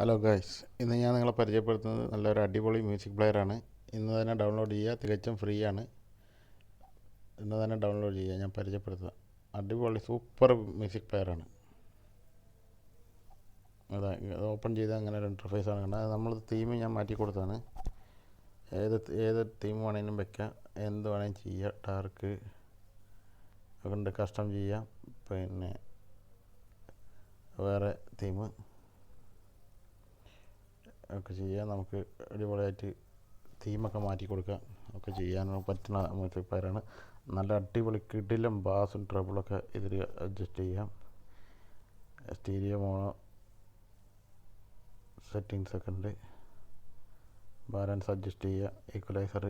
Hello guys, ഇന്ന് ഞാൻ നിങ്ങളെ പരിചയപ്പെടുത്തുന്നത് നല്ലൊരു അടിപൊളി മ്യൂസിക് പ്ലെയറാണ്. ഇന്ന് തന്നെ ഡൗൺലോഡ് ചെയ്യുക, തികച്ചും ഫ്രീ ആണ്. ഇന്ന് തന്നെ ഡൗൺലോഡ് ചെയ്യുക. ഞാൻ പരിചയപ്പെടുത്തുക. അടിപൊളി സൂപ്പർ മ്യൂസിക് പ്ലെയറാണ്. അതെ, ഓപ്പൺ ചെയ്താൽ അങ്ങനെ ഒരു ഇൻ്റർഫേസ് ആണ് കണ്ടത്. നമ്മൾ തീം ഞാൻ മാറ്റി കൊടുത്താണ്. ഏത് തീം വേണമെങ്കിലും വെക്കാം, എന്ത് വേണമെങ്കിലും ചെയ്യാം. ഡാർക്ക് ഒക്കെ കസ്റ്റം ചെയ്യാം. പിന്നെ വേറെ തീം ഒക്കെ ചെയ്യാം. നമുക്ക് അടിപൊളിയായിട്ട് തീമൊക്കെ മാറ്റി കൊടുക്കാം, ഒക്കെ ചെയ്യാൻ പറ്റുന്ന മ്യൂസിക് പ്ലെയറാണ്. നല്ല അടിപൊളി കിടിലം ബാസും ട്രബിളൊക്കെ ഇതിൽ അഡ്ജസ്റ്റ് ചെയ്യാം. സ്റ്റീരിയോ മോണോ സെറ്റിങ്സ് ഒക്കെ ഉണ്ട്. ബാലൻസ് അഡ്ജസ്റ്റ് ചെയ്യുക, ഈക്വലൈസർ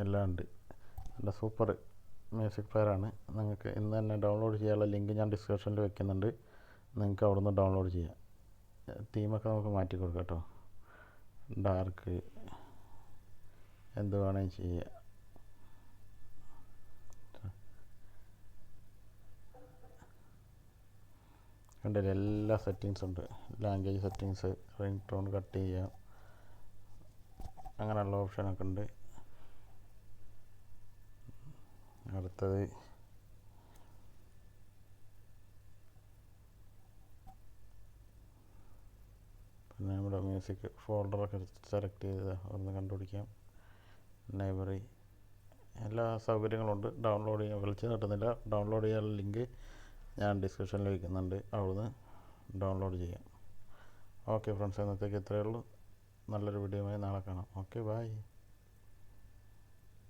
എല്ലാം ഉണ്ട്. നല്ല സൂപ്പർ മ്യൂസിക് പ്ലെയറാണ്. നിങ്ങൾക്ക് ഇന്ന് തന്നെ ഡൗൺലോഡ് ചെയ്യാനുള്ള ലിങ്ക് ഞാൻ ഡിസ്ക്രിപ്ഷനിൽ വെക്കുന്നുണ്ട്. നിങ്ങൾക്ക് അവിടെ നിന്ന് ഡൗൺലോഡ് ചെയ്യാം. തീമൊക്കെ നമുക്ക് മാറ്റി കൊടുക്കാം കേട്ടോ. ഡാർക്ക് എന്ത് വേണമെങ്കിൽ ചെയ്യാം. കണ്ടില്ല, എല്ലാ സെറ്റിങ്സും ഉണ്ട്. Language settings, ring tone cut ചെയ്യാം, അങ്ങനെയുള്ള ഓപ്ഷനൊക്കെ ഉണ്ട്. അടുത്തത് പിന്നെ നമ്മുടെ മ്യൂസിക് ഫോൾഡറൊക്കെ സെലക്ട് ചെയ്ത് ഒന്ന് കണ്ടുപിടിക്കാം. ലൈബ്രറി എല്ലാ സൗകര്യങ്ങളുണ്ട്. ഡൗൺലോഡ് ചെയ്യാൻ വിളിച്ച് കിട്ടുന്നില്ല. ഡൗൺലോഡ് ചെയ്യാനുള്ള ലിങ്ക് ഞാൻ ഡിസ്ക്രിപ്ഷനിൽ വയ്ക്കുന്നുണ്ട്. അവിടുന്ന് ഡൗൺലോഡ് ചെയ്യാം. ഓക്കെ ഫ്രണ്ട്സ്, ഇന്നത്തേക്ക് ഇത്രയേ ഉള്ളൂ. നല്ലൊരു വീഡിയോയുമായി നാളെ കാണാം. Okay, by.